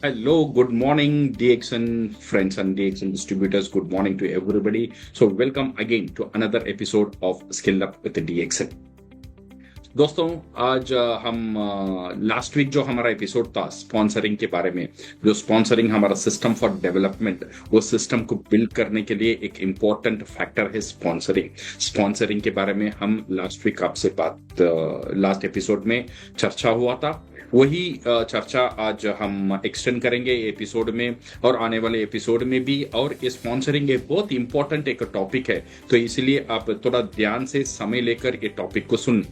Hello, good morning, DXN friends and DXN distributors. Good morning to everybody. So, welcome again to another episode of Skill Up with the DXN. दोस्तों आज हम last week जो हमारा episode था sponsoring के बारे में, जो स्पॉन्सरिंग हमारा सिस्टम फॉर डेवलपमेंट, वो सिस्टम को बिल्ड करने के लिए एक इम्पोर्टेंट फैक्टर है स्पॉन्सरिंग के बारे में हम लास्ट वीक आपसे लास्ट एपिसोड में चर्चा हुआ था। वही चर्चा आज हम एक्सटेंड करेंगे एपिसोड में और आने वाले एपिसोड में भी। और ये स्पॉन्सरिंग एक बहुत इंपॉर्टेंट एक टॉपिक है, तो इसलिए आप थोड़ा ध्यान से समय लेकर ये टॉपिक को सुन,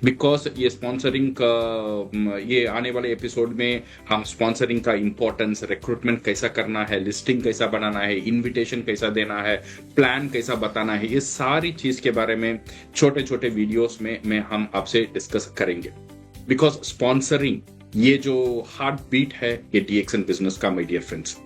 बिकॉज ये स्पॉन्सरिंग का ये आने वाले एपिसोड में हम स्पॉन्सरिंग का इंपॉर्टेंस, रिक्रूटमेंट कैसा करना है, लिस्टिंग कैसा बनाना है, इन्विटेशन कैसा देना है, प्लान कैसा बताना है, ये सारी चीज के बारे में छोटे छोटे वीडियोस में हम आपसे डिस्कस करेंगे। बिकॉज स्पॉन्सरिंग ये जो हार्ट बीट है ये DXN बिजनेस का, माय डियर फ्रेंड्स।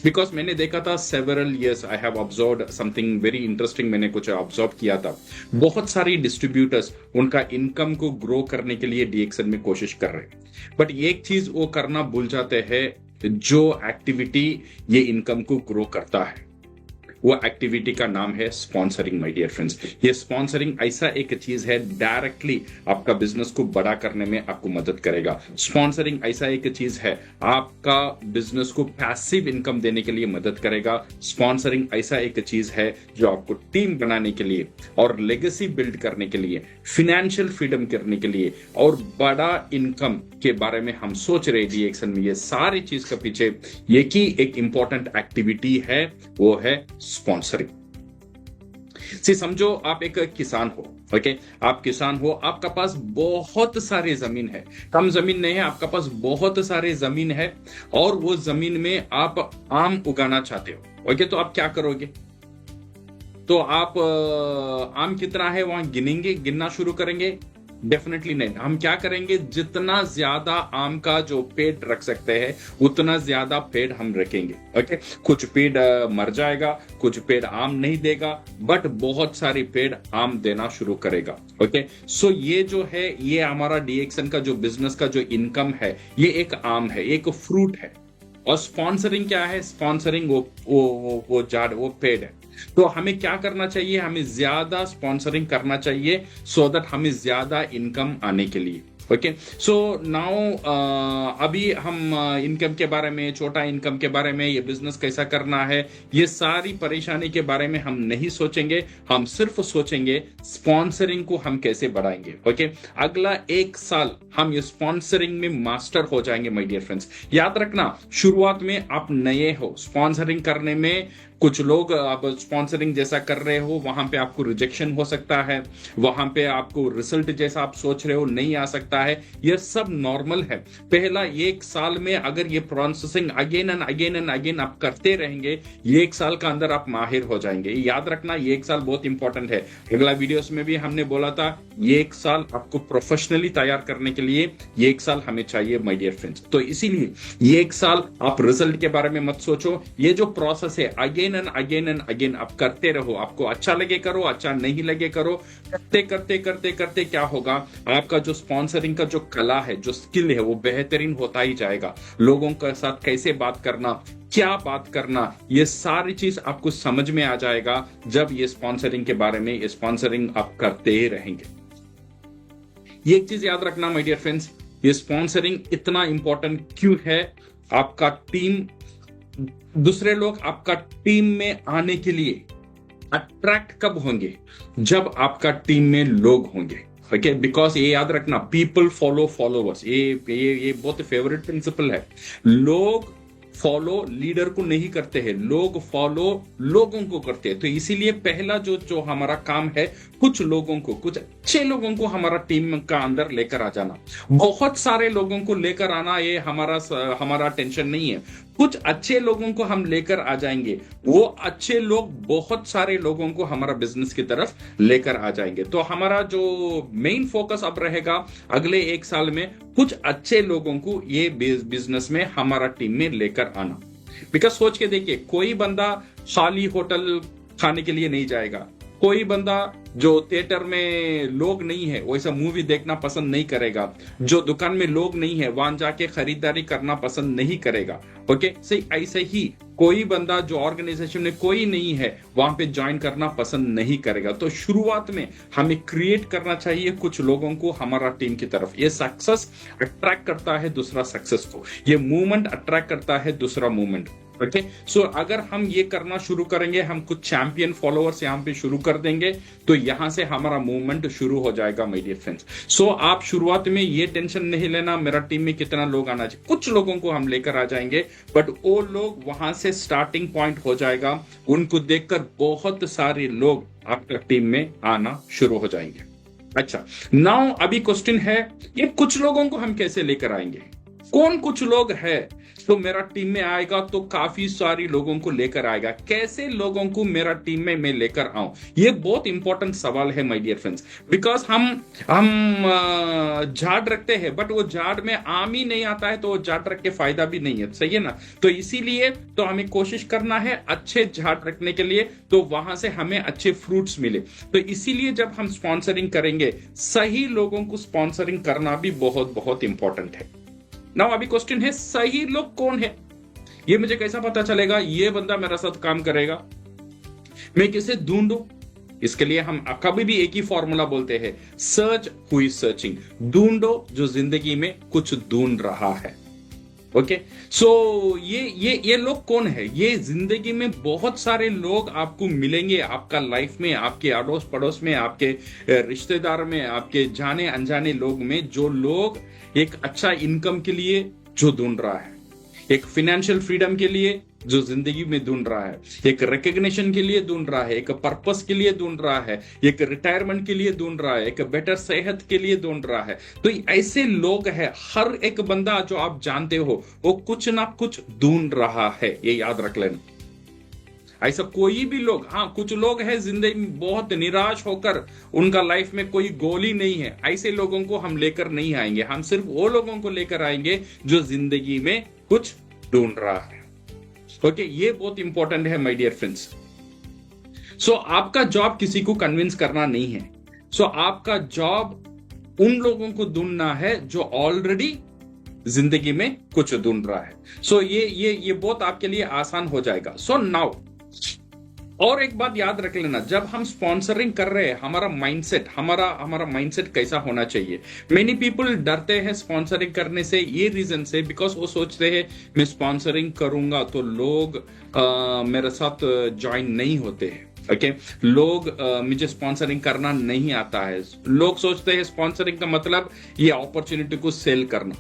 बिकॉज मैंने देखा था several years, I have observed something very interesting. मैंने कुछ ऑब्जर्व किया था, बहुत सारी डिस्ट्रीब्यूटर्स उनका इनकम को ग्रो करने के लिए DXN में कोशिश कर रहे हैं, बट एक चीज वो करना भूल जाते हैं, जो एक्टिविटी ये इनकम को ग्रो करता है वो एक्टिविटी का नाम है स्पॉन्सरिंग, माय डियर फ्रेंड्स। ये स्पॉन्सरिंग ऐसा एक चीज है डायरेक्टली आपका बिजनेस को बड़ा करने में आपको मदद करेगा। स्पॉन्सरिंग ऐसा एक चीज है आपका बिजनेस को पैसिव इनकम देने के लिए मदद करेगा। स्पॉन्सरिंग ऐसा एक चीज है जो आपको टीम बनाने के लिए और लेगेसी बिल्ड करने के लिए, फाइनेंशियल फ्रीडम करने के लिए और बड़ा इनकम के बारे में हम सोच रहे DXN में। ये सारी चीज के पीछे एक ही एक इंपॉर्टेंट एक्टिविटी है, वो है स्पॉन्सरिंग। समझो आप एक किसान हो, ओके? आप किसान हो, आपका पास बहुत सारी जमीन है, कम जमीन नहीं है, आपका पास बहुत सारी जमीन है और वो जमीन में आप आम उगाना चाहते हो, ओके? तो आप क्या करोगे? तो आप आम कितना है वहां गिनना शुरू करेंगे? डेफिनेटली नहीं। हम क्या करेंगे, जितना ज्यादा आम का जो पेड़ रख सकते हैं उतना ज्यादा पेड़ हम रखेंगे, ओके? कुछ पेड़ मर जाएगा, कुछ पेड़ आम नहीं देगा, बट बहुत सारे पेड़ आम देना शुरू करेगा, ओके? सो ये जो है, ये हमारा DXN का जो बिजनेस का जो इनकम है, ये एक आम है, एक फ्रूट है। और स्पॉन्सरिंग क्या है? स्पॉन्सरिंग वो पेड़ है। तो हमें क्या करना चाहिए? हमें ज्यादा स्पॉन्सरिंग करना चाहिए सो दैट हमें ज्यादा इनकम आने के लिए, ओके? सो नाउ अभी हम इनकम के बारे में, छोटा इनकम के बारे में, ये बिजनेस कैसा करना है, ये सारी परेशानी के बारे में हम नहीं सोचेंगे। हम सिर्फ सोचेंगे स्पॉन्सरिंग को हम कैसे बढ़ाएंगे, ओके? अगला 1 साल हम ये स्पॉन्सरिंग में मास्टर हो जाएंगे, माय डियर फ्रेंड्स। याद रखना, शुरुआत में आप नए हो स्पॉन्सरिंग करने में, कुछ लोग आप स्पॉन्सरिंग जैसा कर रहे हो, वहां पे आपको रिजेक्शन हो सकता है, वहां पे आपको रिजल्ट जैसा आप सोच रहे हो नहीं आ सकता है। ये सब नॉर्मल है। पहला 1 साल में अगर ये प्रोसेसिंग अगेन एंड अगेन आप करते रहेंगे, ये 1 साल का अंदर आप माहिर हो जाएंगे। याद रखना, ये 1 साल बहुत इंपॉर्टेंट है। अगला वीडियोस में भी हमने बोला था, ये 1 साल आपको प्रोफेशनली तैयार करने के लिए ये 1 साल हमें चाहिए, माय डियर फ्रेंड्स। तो इसीलिए ये 1 साल आप रिजल्ट के बारे में मत सोचो। ये जो प्रोसेस है अगेन एंड अगेन आप करते रहो। आपको अच्छा लगे करो, अच्छा नहीं लगे करो। करते क्या होगा, आपका जो स्पॉन्सरिंग का जो कला है, जो स्किल है, वो बेहतरीन होता ही जाएगा। लोगों के साथ कैसे बात करना, क्या बात करना, ये सारी चीज आपको समझ में आ जाएगा जब ये स्पॉन्सरिंग के बारे में, ये स्पॉन्सरिंग आप करते ही रहेंगे। ये एक चीज याद रखना, माय डियर फ्रेंड्स, ये स्पॉन्सरिंग इतना इंपॉर्टेंट क्यों है? आपका टीम, दूसरे लोग आपका टीम में आने के लिए अट्रैक्ट कब होंगे? जब आपका टीम में लोग होंगे, ओके? बिकॉज ये याद रखना, पीपल फॉलो फॉलोवर्स, ये बहुत फेवरेट प्रिंसिपल है। लोग फॉलो लीडर को नहीं करते हैं, लोग फॉलो लोगों को करते हैं। तो इसीलिए पहला जो हमारा काम है, कुछ लोगों को, कुछ अच्छे लोगों को हमारा टीम का अंदर लेकर आ जाना। बहुत सारे लोगों को लेकर आना ये हमारा टेंशन नहीं है। कुछ अच्छे लोगों को हम लेकर आ जाएंगे, वो अच्छे लोग बहुत सारे लोगों को हमारा बिजनेस की तरफ लेकर आ जाएंगे। तो हमारा जो मेन फोकस अब रहेगा अगले 1 साल में, कुछ अच्छे लोगों को ये बिजनेस में हमारा टीम में लेकर आना। बिकॉज सोच के देखिए, कोई बंदा खाली होटल खाने के लिए नहीं जाएगा, कोई बंदा जो थिएटर में लोग नहीं है वैसा मूवी देखना पसंद नहीं करेगा, जो दुकान में लोग नहीं है वहां जाके खरीदारी करना पसंद नहीं करेगा। ओके, सही ऐसे ही कोई बंदा जो ऑर्गेनाइजेशन में कोई नहीं है वहां पे ज्वाइन करना पसंद नहीं करेगा। तो शुरुआत में हमें क्रिएट करना चाहिए कुछ लोगों को हमारा टीम की तरफ। ये सक्सेस अट्रैक्ट करता है दूसरा सक्सेस को, ये मूवमेंट अट्रैक्ट करता है दूसरा मूवमेंट। ओके, सो अगर हम ये करना शुरू करेंगे, हम कुछ चैंपियन फॉलोअर्स यहाँ पे शुरू कर देंगे, तो यहां से हमारा मूवमेंट शुरू हो जाएगा माय डियर फ्रेंड्स। सो आप शुरुआत में ये टेंशन नहीं लेना मेरा टीम में कितना लोग आना चाहिए, कुछ लोगों को हम लेकर आ जाएंगे, बट वो लोग वहां से स्टार्टिंग पॉइंट हो जाएगा। उनको देखकर बहुत सारे लोग आपका टीम में आना शुरू हो जाएंगे। अच्छा, नाउ अभी क्वेश्चन है, ये कुछ लोगों को हम कैसे लेकर आएंगे? कौन कुछ लोग है तो मेरा टीम में आएगा? तो काफी सारी लोगों को लेकर आएगा। कैसे लोगों को मेरा टीम में मैं लेकर आऊं, ये बहुत इंपॉर्टेंट सवाल है माय डियर फ्रेंड्स। बिकॉज हम झाड़ रखते हैं, बट वो झाड़ में आम ही नहीं आता है, तो वो झाड़ रख के फायदा भी नहीं है, सही है ना? तो इसीलिए तो हमें कोशिश करना है अच्छे झाड़ रखने के लिए, तो वहां से हमें अच्छे फ्रूट्स मिले। तो इसीलिए जब हम स्पॉन्सरिंग करेंगे, सही लोगों को स्पॉन्सरिंग करना भी बहुत बहुत इंपॉर्टेंट है। नाउ अभी क्वेश्चन है, सही लोग कौन है? ये मुझे कैसा पता चलेगा ये बंदा मेरा साथ काम करेगा? मैं किसे ढूंढूं? इसके लिए हम कभी भी एक ही फॉर्मूला बोलते हैं, सर्च हु इज सर्चिंग। ढूंढो जो जिंदगी में कुछ ढूंढ रहा है। ओके, सो ये लोग कौन है? ये जिंदगी में बहुत सारे लोग आपको मिलेंगे आपका लाइफ में, आपके अड़ोस पड़ोस में, आपके रिश्तेदार में, आपके जाने अनजाने लोग में, जो लोग एक अच्छा इनकम के लिए जो ढूंढ रहा है, एक फाइनेंशियल फ्रीडम के लिए जो जिंदगी में ढूंढ रहा है, एक रिकग्निशन के लिए ढूंढ रहा है, एक पर्पस के लिए ढूंढ रहा है, एक रिटायरमेंट के लिए ढूंढ रहा है, एक बेटर सेहत के लिए ढूंढ रहा है। तो ऐसे लोग हैं, हर एक बंदा जो आप जानते हो वो कुछ ना कुछ ढूंढ रहा है, ये याद रख लेना। ऐसा कोई भी लोग, हाँ कुछ लोग हैं जिंदगी में बहुत निराश होकर उनका लाइफ में कोई गोल ही नहीं है, ऐसे लोगों को हम लेकर नहीं आएंगे। हम सिर्फ वो लोगों को लेकर आएंगे जो जिंदगी में कुछ ढूंढ रहा है। ओके, ये बहुत इंपॉर्टेंट है माय डियर फ्रेंड्स। सो आपका जॉब किसी को कन्विंस करना नहीं है। सो आपका जॉब उन लोगों को ढूंढना है जो ऑलरेडी जिंदगी में कुछ ढूंढ रहा है। सो ये बहुत आपके लिए आसान हो जाएगा। सो नाउ और एक बात याद रख लेना, जब हम स्पॉन्सरिंग कर रहे हैं, हमारा माइंडसेट हमारा माइंडसेट कैसा होना चाहिए? मेनी पीपल डरते हैं स्पॉन्सरिंग करने से, ये रीजन से, बिकॉज वो सोचते हैं मैं स्पॉन्सरिंग करूंगा तो लोग मेरे साथ ज्वाइन नहीं होते हैं। ओके, लोग मुझे स्पॉन्सरिंग करना नहीं आता है। लोग सोचते हैं स्पॉन्सरिंग का मतलब ये अपॉर्चुनिटी को सेल करना।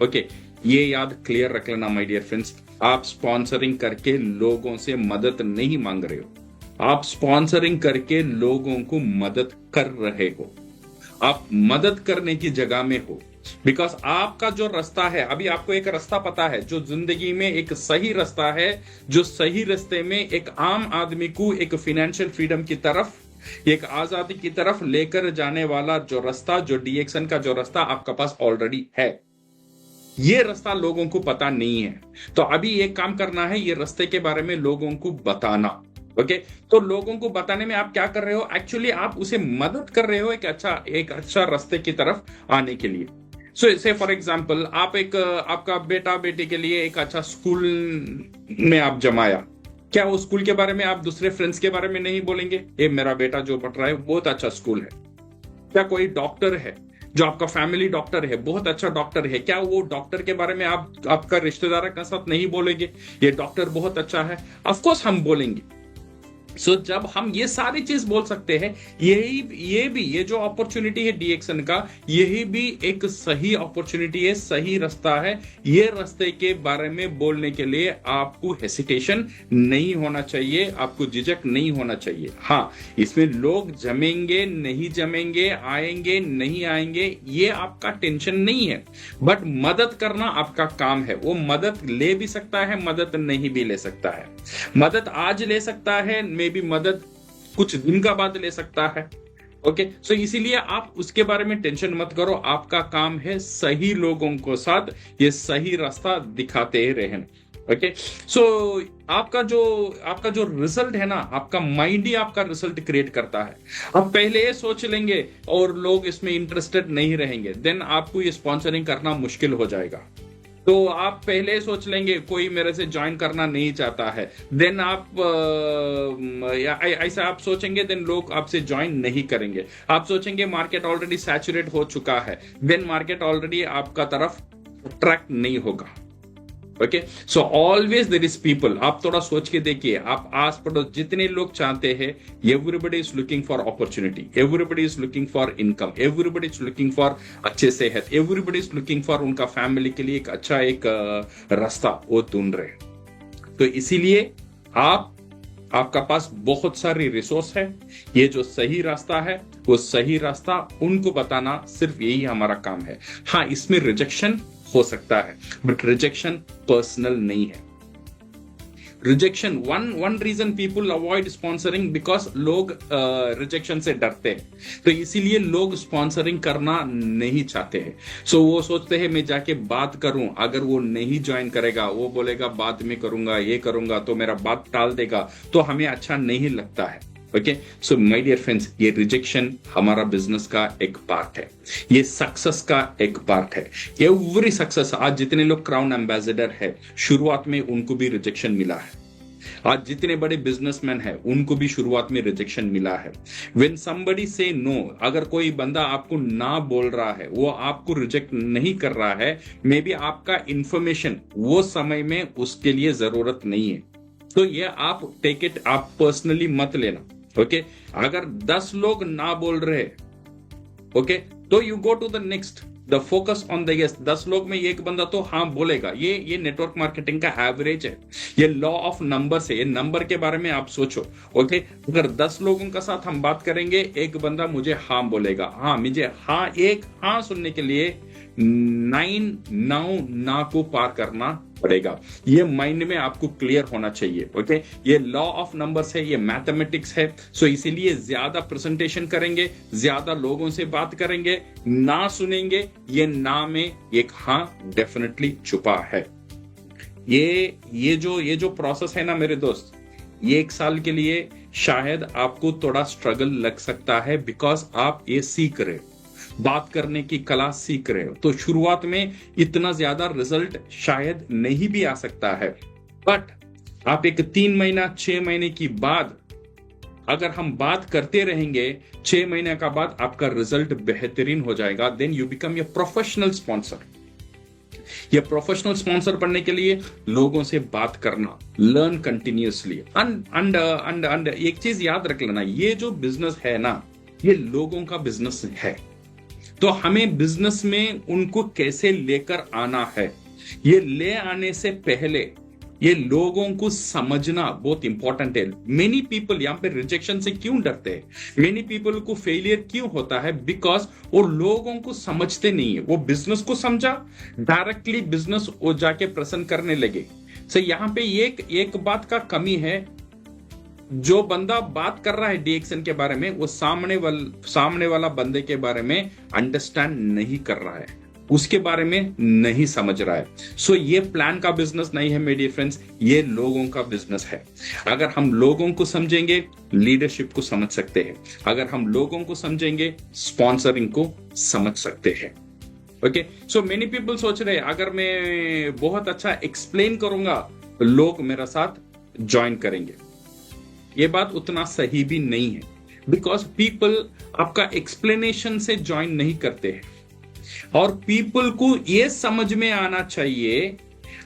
ओके, ये याद क्लियर रख लेना माय डियर फ्रेंड्स। आप स्पॉन्सरिंग करके लोगों से मदद नहीं मांग रहे हो, आप स्पॉन्सरिंग करके लोगों को मदद कर रहे हो। आप मदद करने की जगह में हो, बिकॉज आपका जो रास्ता है, अभी आपको एक रास्ता पता है जो जिंदगी में एक सही रास्ता है, जो सही रास्ते में एक आम आदमी को एक फाइनेंशियल फ्रीडम की तरफ, एक आजादी की तरफ लेकर जाने वाला जो रास्ता, जो डीएक्सन का जो रास्ता आपका पास ऑलरेडी है। ये रास्ता लोगों को पता नहीं है, तो अभी एक काम करना है, ये रास्ते के बारे में लोगों को बताना। ओके, तो लोगों को बताने में आप क्या कर रहे हो? एक्चुअली आप उसे मदद कर रहे हो एक अच्छा रास्ते की तरफ आने के लिए। सो से फॉर एग्जांपल, आप आपका बेटा बेटी के लिए एक अच्छा स्कूल में आप जमाया, क्या वो स्कूल के बारे में आप दूसरे फ्रेंड्स के बारे में नहीं बोलेंगे? ये मेरा बेटा जो पढ़ रहा है बहुत अच्छा स्कूल है। क्या कोई डॉक्टर है जो आपका फैमिली डॉक्टर है, बहुत अच्छा डॉक्टर है, क्या वो डॉक्टर के बारे में आप आपका रिश्तेदार के साथ नहीं बोलेंगे ये डॉक्टर बहुत अच्छा है? ऑफ कोर्स हम बोलेंगे। सो जब हम ये सारी चीज बोल सकते हैं, ये जो अपॉर्चुनिटी है डीएक्सन का, यही भी एक सही अपॉर्चुनिटी है, सही रास्ता है। ये रास्ते के बारे में बोलने के लिए आपको हेसिटेशन नहीं होना चाहिए, आपको झिझक नहीं होना चाहिए। हाँ, इसमें लोग जमेंगे नहीं जमेंगे, आएंगे नहीं आएंगे, ये आपका टेंशन नहीं है, बट मदद करना आपका काम है। वो मदद ले भी सकता है, मदद नहीं भी ले सकता है। मदद आज ले सकता है, मे भी मदद कुछ दिन का बाद ले सकता है। ओके, सो इसीलिए आप उसके बारे में टेंशन मत करो। आपका काम है सही लोगों को साथ ये सही रास्ता दिखाते रहना। ओके। सो आपका जो रिजल्ट है ना, आपका माइंड ही आपका रिजल्ट क्रिएट करता है। आप पहले ये सोच लेंगे और लोग इसमें इंटरेस्टेड नहीं रहेंगे, देन आपको ये स्पॉन्सरिंग करना मुश्किल हो जाएगा। तो आप पहले सोच लेंगे कोई मेरे से ज्वाइन करना नहीं चाहता है, देन आप ऐसा आप सोचेंगे, देन लोग आपसे ज्वाइन नहीं करेंगे। आप सोचेंगे मार्केट ऑलरेडी सैचुरेट हो चुका है, देन मार्केट ऑलरेडी आपका तरफ अट्रैक्ट नहीं होगा। Okay, so always there is people. आप थोड़ा सोच के देखिए, आप आस पड़ोस जितने लोग चाहते हैं, everybody is looking for opportunity, everybody is looking for income, everybody is looking for अच्छे सेहत, एवरीबडी इज लुकिंग फॉर उनका फैमिली के लिए एक अच्छा एक रास्ता वो ढूंढ रहे हैं। तो इसीलिए आपका पास बहुत सारी रिसोर्स है। ये जो सही रास्ता है, वो सही रास्ता उनको बताना सिर्फ यही हमारा काम है। हाँ, इसमें रिजेक्शन हो सकता है, बट रिजेक्शन पर्सनल नहीं है। Rejection one reason people avoid sponsoring because लोग रिजेक्शन से डरते हैं, तो इसीलिए लोग स्पॉन्सरिंग करना नहीं चाहते हैं। सो वो सोचते हैं मैं जाके बात करूं, अगर वो नहीं ज्वाइन करेगा, वो बोलेगा बाद में करूंगा, ये करूंगा, तो मेरा बात टाल देगा, तो हमें अच्छा नहीं लगता है। Okay, so my dear friends, ये रिजेक्शन हमारा बिजनेस का एक पार्ट है, ये सक्सेस का एक पार्ट है। एवरी सक्सेस, आज जितने लोग क्राउन एम्बेसडर है, शुरुआत में उनको भी रिजेक्शन मिला है। आज जितने बड़े बिजनेसमैन हैं, उनको भी शुरुआत में रिजेक्शन मिला है। व्हेन समबडी से नो, अगर कोई बंदा आपको ना बोल रहा है, वो आपको रिजेक्ट नहीं कर रहा है, मे बी आपका इंफॉर्मेशन वो समय में उसके लिए जरूरत नहीं है। तो ये आप टेक इट, आप पर्सनली मत लेना। ओके, अगर 10 लोग ना बोल रहे, ओके, तो you go to the next, the focus on the yes. 10 लोग में एक बंदा तो हाँ बोलेगा। ये नेटवर्क मार्केटिंग का एवरेज है, ये लॉ ऑफ नंबर से, ये नंबर के बारे में आप सोचो। ओके, अगर 10 लोगों के साथ हम बात करेंगे, एक बंदा मुझे हाँ बोलेगा, हाँ मुझे हाँ, एक हाँ सुनने के लिए 9 ना को पार करना पड़ेगा। ये माइंड में आपको क्लियर होना चाहिए। ओके, ये लॉ ऑफ नंबर्स है, ये मैथमेटिक्स है। सो इसीलिए ज्यादा प्रेजेंटेशन करेंगे, ज्यादा लोगों से बात करेंगे, ना सुनेंगे, ये ना में एक हाँ डेफिनेटली छुपा है। ये जो प्रोसेस है ना मेरे दोस्त, ये 1 साल के लिए शायद आपको थोड़ा स्ट्रगल लग सकता है, बिकॉज आप ये सीख रहे हो, बात करने की कला सीख रहे हो। तो शुरुआत में इतना ज्यादा रिजल्ट शायद नहीं भी आ सकता है, बट आप एक 3 महीना 6 महीने की बाद अगर हम बात करते रहेंगे, 6 महीने का बाद आपका रिजल्ट बेहतरीन हो जाएगा। Then you become a professional sponsor. ये प्रोफेशनल स्पॉन्सर बनने के लिए लोगों से बात करना, लर्न कंटिन्यूअसली। एंड एक चीज याद रख लेना, ये जो बिजनेस है ना, ये लोगों का बिजनेस है। तो हमें बिजनेस में उनको कैसे लेकर आना है, ये ले आने से पहले ये लोगों को समझना बहुत इंपॉर्टेंट है। मेनी पीपल यहाँ पे रिजेक्शन से क्यों डरते हैं, मेनी पीपल को फेलियर क्यों होता है, बिकॉज वो लोगों को समझते नहीं है। वो बिजनेस को समझा, डायरेक्टली बिजनेस वो जाके प्रेजेंट करने लगे। सो यहाँ पे एक बात का कमी है, जो बंदा बात कर रहा है डीएक्सएन के बारे में, वो सामने वाला बंदे के बारे में अंडरस्टैंड नहीं कर रहा है, उसके बारे में नहीं समझ रहा है। सो ये प्लान का बिजनेस नहीं है मेरे डियर फ्रेंड्स, ये लोगों का बिजनेस है। अगर हम लोगों को समझेंगे, लीडरशिप को समझ सकते हैं। अगर हम लोगों को समझेंगे, स्पॉन्सरिंग को समझ सकते हैं। ओके, सो मेनी पीपल सोच रहे हैं अगर मैं बहुत अच्छा एक्सप्लेन करूंगा तो लोग मेरा साथ ज्वाइन करेंगे। ये बात उतना सही भी नहीं है, बिकॉज पीपल आपका एक्सप्लेनेशन से ज्वाइन नहीं करते हैं। और पीपल को ये समझ में आना चाहिए,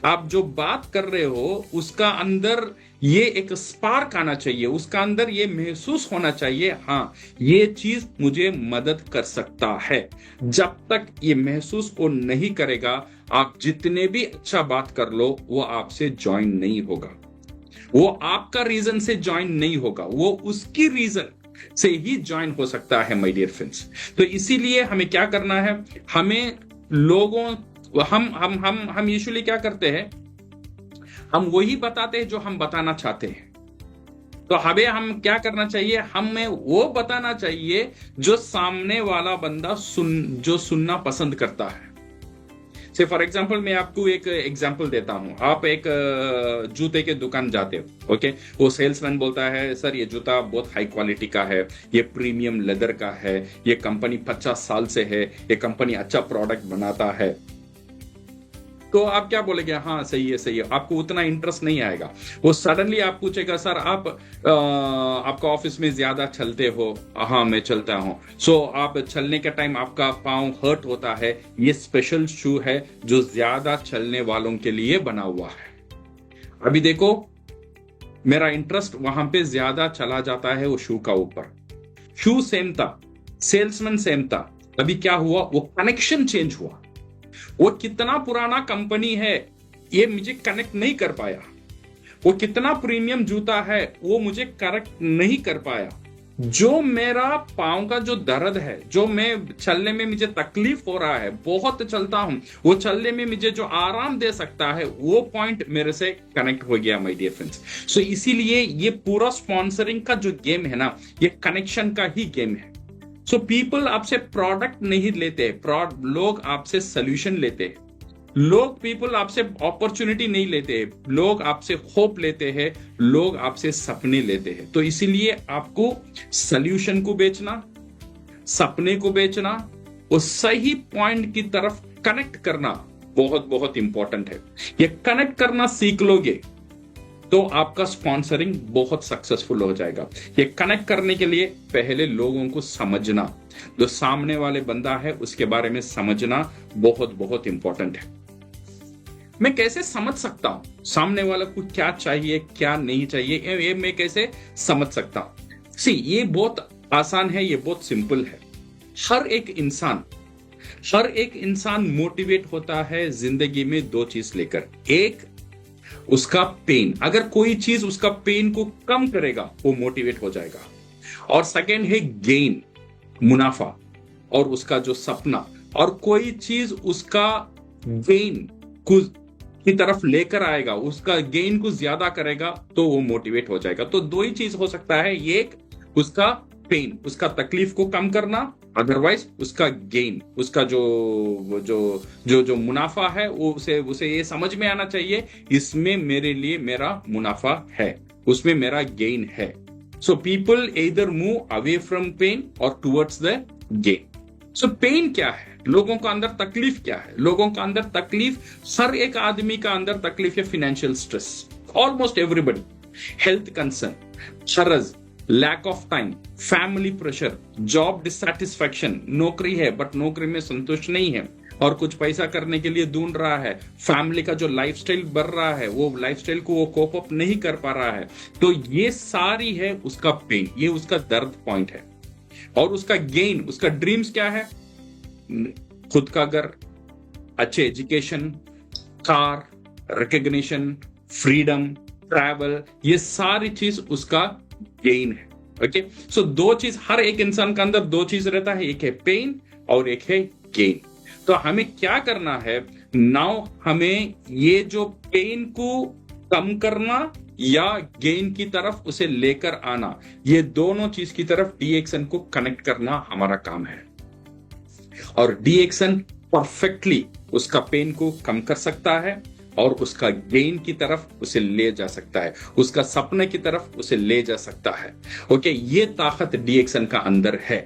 आप जो बात कर रहे हो उसका अंदर ये एक स्पार्क आना चाहिए, उसका अंदर ये महसूस होना चाहिए, हाँ ये चीज मुझे मदद कर सकता है। जब तक ये महसूस वो नहीं करेगा, आप जितने भी अच्छा बात कर लो, वो आपसे ज्वाइन नहीं होगा। वो आपका रीजन से ज्वाइन नहीं होगा, वो उसकी रीजन से ही ज्वाइन हो सकता है माय डियर फ्रेंड्स। तो इसीलिए हमें क्या करना है, हमें लोगों हम यूजुअली क्या करते हैं, हम वही बताते हैं जो हम बताना चाहते हैं। तो हमें हम क्या करना चाहिए, हमें वो बताना चाहिए जो सामने वाला बंदा सुनना पसंद करता है। से फॉर एग्जांपल मैं आपको एक एग्जांपल देता हूं। आप एक जूते के दुकान जाते हो, ओके। वो सेल्समैन बोलता है सर ये जूता बहुत हाई क्वालिटी का है, ये प्रीमियम लेदर का है, ये कंपनी 50 साल से है, ये कंपनी अच्छा प्रोडक्ट बनाता है। तो आप क्या बोलेंगे, हाँ सही है सही है, आपको उतना इंटरेस्ट नहीं आएगा। वो सडनली आप पूछेगा सर आप आपका ऑफिस में ज्यादा चलते हो, हाँ मैं चलता हूँ। सो आप चलने के टाइम आपका पाँव हर्ट होता है, ये स्पेशल शू है जो ज्यादा चलने वालों के लिए बना हुआ है। अभी देखो मेरा इंटरेस्ट वहां पे ज्यादा चला जाता है वो शू का ऊपर। शू सेम था, सेल्समैन सेम था, अभी क्या हुआ, वो कनेक्शन चेंज हुआ। वो कितना पुराना कंपनी है ये मुझे कनेक्ट नहीं कर पाया, वो कितना प्रीमियम जूता है वो मुझे कनेक्ट नहीं कर पाया। जो मेरा पांव का जो दर्द है, जो मैं चलने में मुझे तकलीफ हो रहा है, बहुत चलता हूं, वो चलने में मुझे जो आराम दे सकता है, वो पॉइंट मेरे से कनेक्ट हो गया माय डियर फ्रेंड्स। सो इसीलिए ये पूरा स्पॉन्सरिंग का जो गेम है ना, ये कनेक्शन का ही गेम है। सो पीपल आपसे प्रोडक्ट नहीं लेते, लोग आपसे सोल्यूशन लेते हैं। लोग पीपल आपसे अपॉर्चुनिटी नहीं लेते, लोग आपसे होप लेते हैं, लोग आपसे सपने लेते हैं। तो इसीलिए आपको सोल्यूशन को बेचना, सपने को बेचना, उस सही पॉइंट की तरफ कनेक्ट करना बहुत बहुत इंपॉर्टेंट है। ये कनेक्ट करना सीख लोगे तो आपका स्पॉन्सरिंग बहुत सक्सेसफुल हो जाएगा। ये कनेक्ट करने के लिए पहले लोगों को समझना, जो सामने वाले बंदा है उसके बारे में समझना बहुत बहुत इंपॉर्टेंट है। मैं कैसे समझ सकता हूं सामने वाला को क्या चाहिए क्या नहीं चाहिए, ये मैं कैसे समझ सकता हूं? सी ये बहुत आसान है, ये बहुत सिंपल है। हर एक इंसान मोटिवेट होता है जिंदगी में दो चीज लेकर। एक उसका पेन, अगर कोई चीज उसका पेन को कम करेगा वो मोटिवेट हो जाएगा। और सेकेंड है गेन, मुनाफा, और उसका जो सपना। और कोई चीज उसका गेन की तरफ लेकर आएगा, उसका गेन को ज्यादा करेगा तो वो मोटिवेट हो जाएगा। तो दो ही चीज हो सकता है, एक उसका पेन, उसका तकलीफ को कम करना, अदरवाइज उसका गेन, उसका जो जो जो जो मुनाफा है वो उसे ये समझ में आना चाहिए, इसमें मेरे लिए मेरा मुनाफा है, उसमें मेरा गेन है। So people either move away from pain और towards the gain. So pain क्या है, लोगों का अंदर तकलीफ क्या है? लोगों का अंदर तकलीफ, हर एक आदमी का अंदर तकलीफ है financial stress, almost everybody, health concern, शरज, lack of time, family pressure, job dissatisfaction, नौकरी है बट नौकरी में संतुष्ट नहीं है और कुछ पैसा करने के लिए ढूंढ रहा है, फैमिली का जो लाइफस्टाइल बढ़ रहा है वो लाइफस्टाइल को वो कोप अप नहीं कर पा रहा है। तो ये सारी है उसका पेन, ये उसका दर्द पॉइंट है। और उसका गेन, उसका ड्रीम्स क्या है? खुद का घर, अच्छे education, car, recognition, freedom, travel, ये सारी चीज उसका गेन है। ओके, सो दो चीज, हर एक इंसान के अंदर दो चीज रहता है, एक है पेन और एक है गेन। तो हमें क्या करना है नाउ, हमें ये जो पेन को कम करना या गेन की तरफ उसे लेकर आना, ये दोनों चीज की तरफ डीएक्शन को कनेक्ट करना हमारा काम है। और डीएक्शन परफेक्टली उसका पेन को कम कर सकता है और उसका गेन की तरफ उसे ले जा सकता है, उसका सपने की तरफ उसे ले जा सकता है। ओके, ये ताकत डीएक्शन का अंदर है।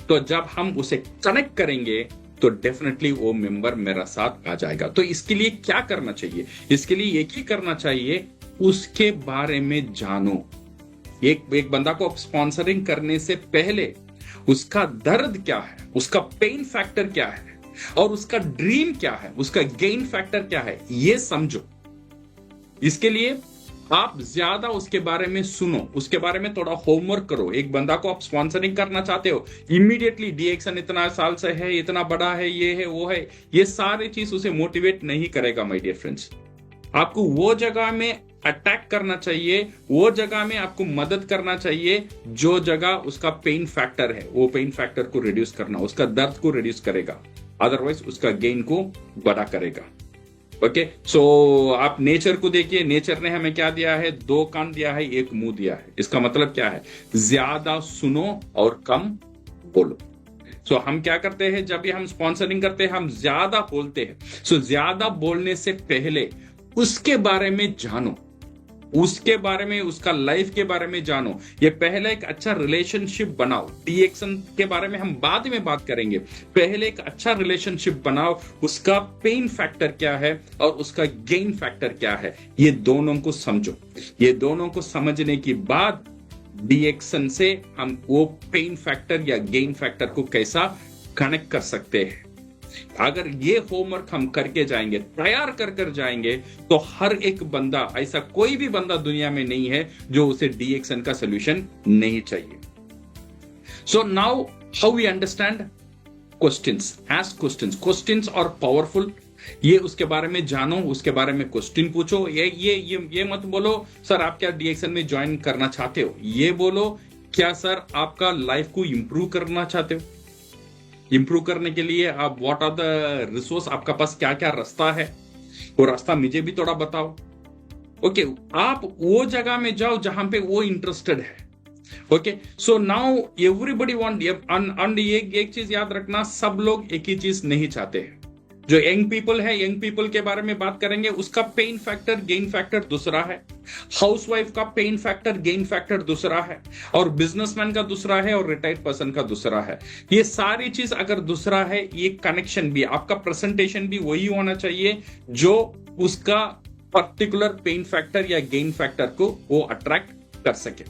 तो जब हम उसे कनेक्ट करेंगे तो डेफिनेटली वो मेंबर मेरा साथ आ जाएगा। तो इसके लिए क्या करना चाहिए? इसके लिए एक ही करना चाहिए, उसके बारे में जानो। एक बंदा को स्पॉन्सरिंग करने से पहले उसका दर्द क्या है, उसका पेन फैक्टर क्या है और उसका ड्रीम क्या है, उसका गेन फैक्टर क्या है, ये समझो। इसके लिए आप ज्यादा उसके बारे में सुनो, उसके बारे में थोड़ा होमवर्क करो। एक बंदा को आप स्पॉन्सरिंग करना चाहते हो, इमीडिएटली डीएक्शन इतना साल से है, इतना बड़ा है, ये है वो है, ये सारी चीज उसे मोटिवेट नहीं करेगा माय डियर फ्रेंड्स। आपको वो जगह में अटैक करना चाहिए, वो जगह में आपको मदद करना चाहिए जो जगह उसका पेन फैक्टर है। वो पेन फैक्टर को रिड्यूस करना, उसका दर्द को रिड्यूस करेगा, अदरवाइज उसका गेन को बड़ा करेगा। ओके, सो आप नेचर को देखिए, नेचर ने हमें क्या दिया है? दो कान दिया है, एक मुंह दिया है। इसका मतलब क्या है? ज्यादा सुनो और कम बोलो। सो हम क्या करते हैं, जब भी हम स्पॉन्सरिंग करते हैं हम ज्यादा बोलते हैं। सो ज्यादा बोलने से पहले उसके बारे में जानो, उसके बारे में, उसका लाइफ के बारे में जानो। ये पहले एक अच्छा रिलेशनशिप बनाओ। डीएक्शन के बारे में हम बाद में बात करेंगे। पहले एक अच्छा रिलेशनशिप बनाओ, उसका पेन फैक्टर क्या है और उसका गेन फैक्टर क्या है, ये दोनों को समझो। ये दोनों को समझने के बाद डीएक्शन से हम वो पेन फैक्टर या गेन फैक्टर को कैसा कनेक्ट कर सकते हैं। अगर ये होमवर्क हम करके जाएंगे, तैयार कर जाएंगे, तो हर एक बंदा, ऐसा कोई भी बंदा दुनिया में नहीं है जो उसे डीएक्शन का सोल्यूशन नहीं चाहिए। So now how we understand questions, ask questions. Questions और पावरफुल, ये उसके बारे में जानो, उसके बारे में क्वेश्चन पूछो। ये मत बोलो सर आप क्या डीएक्शन में ज्वाइन करना चाहते हो, ये बोलो क्या सर आपका लाइफ को इंप्रूव करना चाहते हो। इंप्रूव करने के लिए आप व्हाट आर द रिसोर्स, आपका पास क्या क्या रास्ता है, वो रास्ता मुझे भी थोड़ा बताओ। ओके, आप वो जगह में जाओ जहां पे वो इंटरेस्टेड है। Okay, so now everybody want, एक चीज याद रखना, सब लोग एक ही चीज नहीं चाहते हैं। जो यंग पीपल है, यंग पीपल के बारे में बात करेंगे, उसका पेन फैक्टर गेन फैक्टर दूसरा है। हाउसवाइफ का पेन फैक्टर गेन फैक्टर दूसरा है, और बिजनेसमैन का दूसरा है, और रिटायर्ड पर्सन का दूसरा है। ये सारी चीज अगर दूसरा है, ये कनेक्शन भी, आपका प्रेजेंटेशन भी वही होना चाहिए जो उसका पर्टिकुलर पेन फैक्टर या गेन फैक्टर को वो अट्रैक्ट कर सके।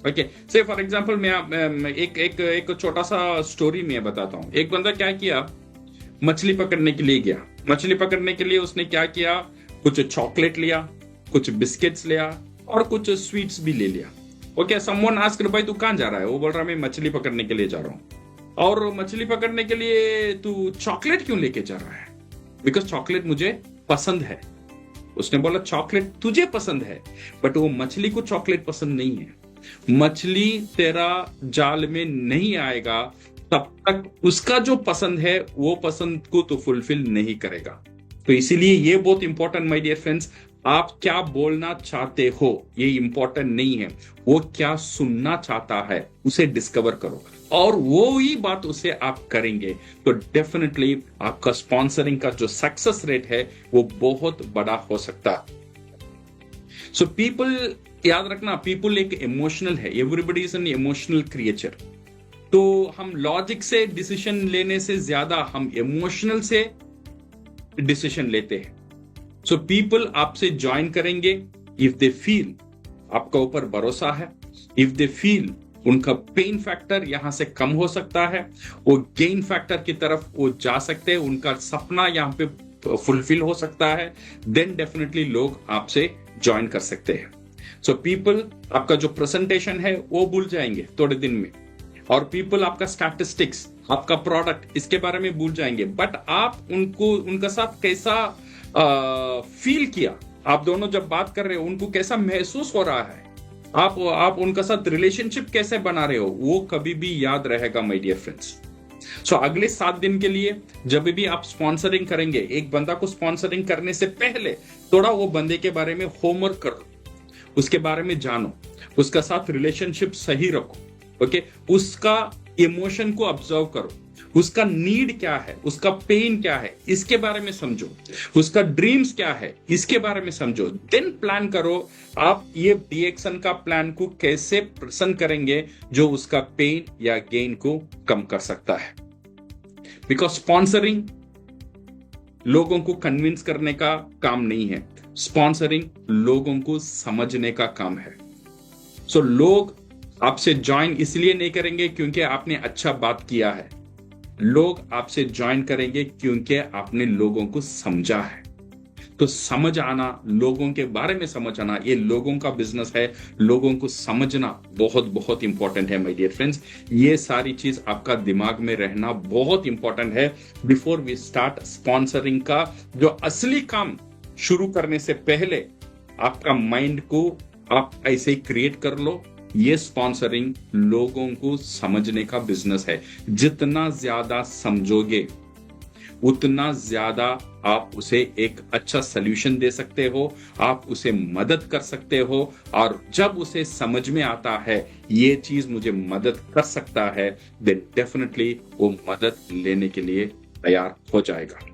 ओके, से फॉर एग्जांपल मैं एक छोटा सा स्टोरी मैं बताता हूं। एक बंदा क्या किया, मछली पकड़ने के लिए गया। मछली पकड़ने के लिए उसने क्या किया, कुछ चॉकलेट लिया, कुछ बिस्किट्स लिया, और कुछ स्वीट्स भी ले लिया। ओके, समवन आस्क्ड भाई तू कहां जा रहा है, वो बोल रहा मैं मछली पकड़ने के लिए जा रहा हूं। और मछली पकड़ने के लिए तू चॉकलेट क्यों लेके जा रहा है? बिकॉज चॉकलेट मुझे पसंद है। उसने बोला चॉकलेट तुझे पसंद है, बट वो मछली को चॉकलेट पसंद नहीं है। मछली तेरा जाल में नहीं आएगा तब तक उसका जो पसंद है वो पसंद को तो फुलफिल नहीं करेगा। तो इसीलिए ये बहुत इंपॉर्टेंट माय डियर फ्रेंड्स, आप क्या बोलना चाहते हो ये इंपॉर्टेंट नहीं है, वो क्या सुनना चाहता है उसे डिस्कवर करो, और वो ही बात उसे आप करेंगे तो डेफिनेटली आपका स्पॉन्सरिंग का जो सक्सेस रेट है वो बहुत बड़ा हो सकता है। सो पीपल, याद रखना, पीपल एक इमोशनल है। Everybody is an emotional creature. तो हम लॉजिक से डिसीजन लेने से ज्यादा हम इमोशनल से डिसीजन लेते हैं। सो पीपल आपसे ज्वाइन करेंगे इफ दे फील आपका ऊपर भरोसा है, इफ दे फील उनका पेन फैक्टर यहां से कम हो सकता है, वो गेन फैक्टर की तरफ वो जा सकते हैं, उनका सपना यहां पे फुलफिल हो सकता है, देन डेफिनेटली लोग आपसे ज्वाइन कर सकते हैं। सो पीपल आपका जो प्रेजेंटेशन है वो भूल जाएंगे थोड़े दिन में, और पीपल आपका स्टैटिस्टिक्स, आपका प्रोडक्ट, इसके बारे में भूल जाएंगे। बट आप उनको, उनका साथ कैसा फील किया, आप दोनों जब बात कर रहे हो उनको कैसा महसूस हो रहा है, आप उनका साथ रिलेशनशिप कैसे बना रहे हो, वो कभी भी याद रहेगा माय डियर फ्रेंड्स। सो अगले 7 दिन के लिए जब भी आप स्पॉन्सरिंग करेंगे, एक बंदा को स्पॉन्सरिंग करने से पहले थोड़ा वो बंदे के बारे में होमवर्क करो, उसके बारे में जानो, उसका साथ रिलेशनशिप सही रखो। ओके, उसका इमोशन को ऑब्जर्व करो, उसका नीड क्या है, उसका पेन क्या है, इसके बारे में समझो, उसका ड्रीम्स क्या है, इसके बारे में समझो। देन प्लान करो आप ये डीएक्शन का प्लान को कैसे प्रेजेंट करेंगे जो उसका पेन या गेन को कम कर सकता है। बिकॉज स्पॉन्सरिंग लोगों को कन्विंस करने का काम नहीं है, स्पॉन्सरिंग लोगों को समझने का काम है। सो लोग आपसे ज्वाइन इसलिए नहीं करेंगे क्योंकि आपने अच्छा बात किया है, लोग आपसे ज्वाइन करेंगे क्योंकि आपने लोगों को समझा है। तो समझ आना, लोगों के बारे में समझ आना, ये लोगों का बिजनेस है, लोगों को समझना बहुत बहुत इंपॉर्टेंट है माय डियर फ्रेंड्स। ये सारी चीज आपका दिमाग में रहना बहुत इंपॉर्टेंट है बिफोर वी स्टार्ट स्पॉन्सरिंग का जो असली काम शुरू करने से पहले आपका माइंड को आप ऐसे ही क्रिएट कर लो। ये स्पॉन्सरिंग लोगों को समझने का बिजनेस है, जितना ज्यादा समझोगे उतना ज्यादा आप उसे एक अच्छा सोल्यूशन दे सकते हो, आप उसे मदद कर सकते हो। और जब उसे समझ में आता है ये चीज मुझे मदद कर सकता है, देन डेफिनेटली वो मदद लेने के लिए तैयार हो जाएगा।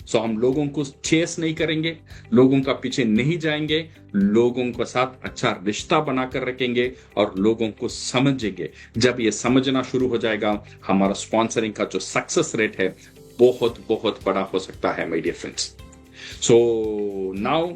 सो हम लोगों को चेस नहीं करेंगे, लोगों का पीछे नहीं जाएंगे, लोगों के साथ अच्छा रिश्ता बनाकर रखेंगे और लोगों को समझेंगे। जब ये समझना शुरू हो जाएगा, हमारा स्पॉन्सरिंग का जो सक्सेस रेट है बहुत बहुत बड़ा हो सकता है my dear friends. So now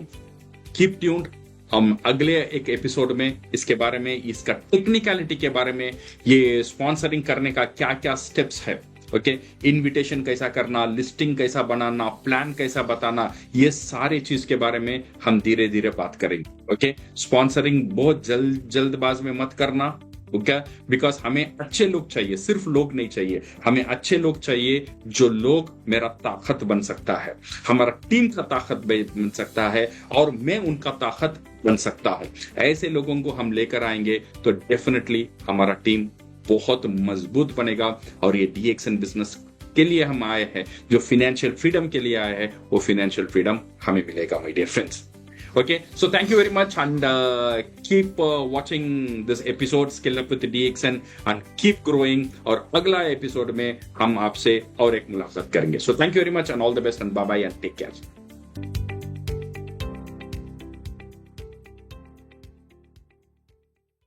keep tuned. हम अगले एक एपिसोड में इसके बारे में, इसका टेक्निकलिटी के बारे में, ये स्पॉन्सरिंग करने का क्या क्या स्टेप्स है, ओके, इनविटेशन कैसा करना, लिस्टिंग कैसा बनाना, प्लान कैसा बताना, ये सारे चीज के बारे में हम धीरे धीरे बात करेंगे। ओके, स्पॉन्सरिंग बहुत जल्दबाज में मत करना, ओके, बिकॉज हमें अच्छे लोग चाहिए, सिर्फ लोग नहीं चाहिए, हमें अच्छे लोग चाहिए जो लोग मेरा ताकत बन सकता है, हमारा टीम का ताकत बन सकता है और मैं उनका ताकत बन सकता हूं। ऐसे लोगों को हम लेकर आएंगे तो डेफिनेटली हमारा टीम बहुत मजबूत बनेगा। और ये DXN बिजनेस के लिए हम आए हैं, जो फाइनेंशियल फ्रीडम के लिए आए हैं, वो फाइनेंशियल फ्रीडम हमें मिलेगा my dear friends. Okay, so thank you very much and keep watching this episode Skill Up with DXN and keep growing। और अगला एपिसोड में हम आपसे और एक मुलाकात करेंगे। So thank you very much and all the best and bye bye and take care।